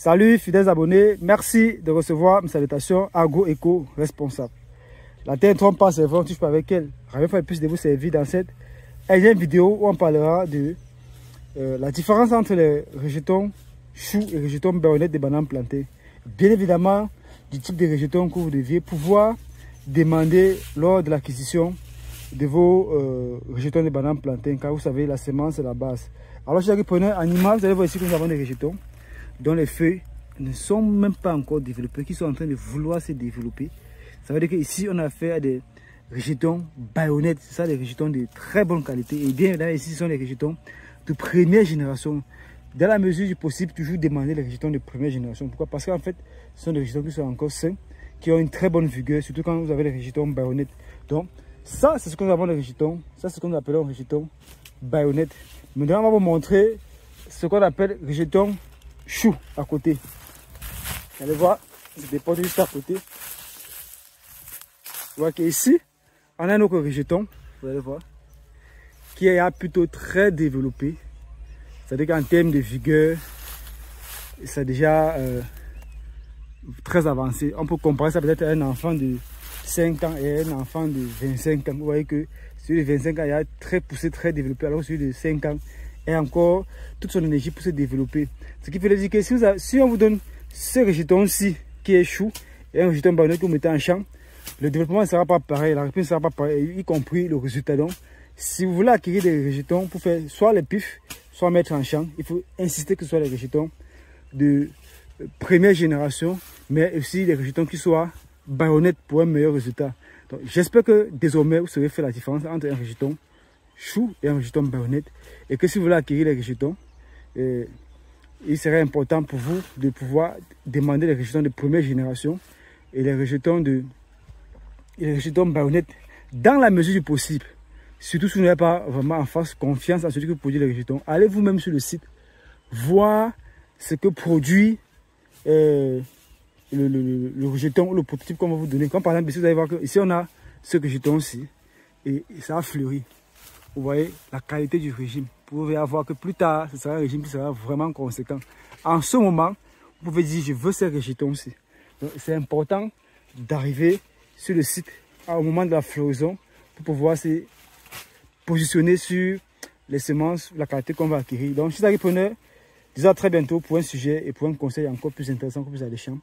Salut fidèles abonnés, merci de recevoir mes salutations Agro-Eco responsable. La terre ne trompe pas, c'est vrai, on ne touche pas avec elle. Ravi fois plus de vous servir dans cette énième vidéo où on parlera de la différence entre les rejetons choux et rejetons baïonnettes des bananes plantées. Bien évidemment, du type de rejetons que vous deviez pouvoir demander lors de l'acquisition de vos rejetons de bananes plantées, car vous savez, la semence c'est la base. Alors, si vous prenez un animal, vous allez voir ici que nous avons des rejetons dont les feuilles ne sont même pas encore développées, qui sont en train de vouloir se développer. Ça veut dire qu'ici, on a affaire à des rejetons baïonnettes, c'est ça, des rejetons de très bonne qualité. Et bien évidemment, ici, ce sont des rejetons de première génération. Dans la mesure du possible, toujours demander les rejetons de première génération. Pourquoi? Parce qu'en fait, ce sont des rejetons qui sont encore sains, qui ont une très bonne vigueur, surtout quand vous avez les rejetons baïonnettes. Donc, ça, c'est ce que nous avons les rejetons. Ça, c'est ce que nous appelons rejetons baïonnettes. Maintenant, on va vous montrer ce qu'on appelle rejetons chou à côté. Vous allez voir, c'est des potes juste à côté. Vous voyez qu'ici, on a un autre rejeton, vous allez voir, qui est plutôt très développé. C'est-à-dire qu'en termes de vigueur, c'est déjà très avancé. On peut comparer ça peut-être à un enfant de 5 ans et un enfant de 25 ans. Vous voyez que celui de 25 ans est très poussé, très développé, alors que celui de 5 ans et encore toute son énergie pour se développer. Ce qui veut dire que si on vous donne ce rejeton-ci qui est chou et un rejeton baïonnette que vous mettez en champ, le développement ne sera pas pareil, la réponse ne sera pas pareille, y compris le résultat. Donc, si vous voulez acquérir des rejetons pour faire soit les pifs, soit mettre en champ, il faut insister que ce soit des rejetons de première génération, mais aussi des rejetons qui soient baïonnettes pour un meilleur résultat. Donc, j'espère que désormais vous saurez faire la différence entre un rejeton chou et un rejeton baïonnette, et que si vous voulez acquérir les rejetons, il serait important pour vous de pouvoir demander les rejetons de première génération et les rejetons baïonnettes dans la mesure du possible. Surtout si vous n'avez pas vraiment en face confiance en celui qui produit les rejetons, allez vous-même sur le site voir ce que produit le rejeton ou le prototype qu'on va vous donner. Comme par exemple ici, vous allez voir que ici on a ce rejeton-ci et ça a fleuri. Vous voyez la qualité du régime. Vous pouvez avoir que plus tard, ce sera un régime qui sera vraiment conséquent. En ce moment, vous pouvez dire, je veux ces rejetons-ci. C'est important d'arriver sur le site au moment de la floraison pour pouvoir se positionner sur les semences, la qualité qu'on va acquérir. Donc, je suis agripreneur. Disons à très bientôt pour un sujet et pour un conseil encore plus intéressant, encore plus alléchant.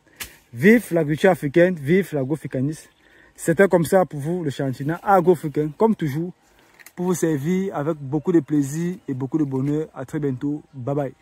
Vive l'agriculture africaine, vive l'agroafricanisme. C'était comme ça pour vous, le chantier agro-africain, comme toujours, pour vous servir avec beaucoup de plaisir et beaucoup de bonheur. À très bientôt. Bye bye.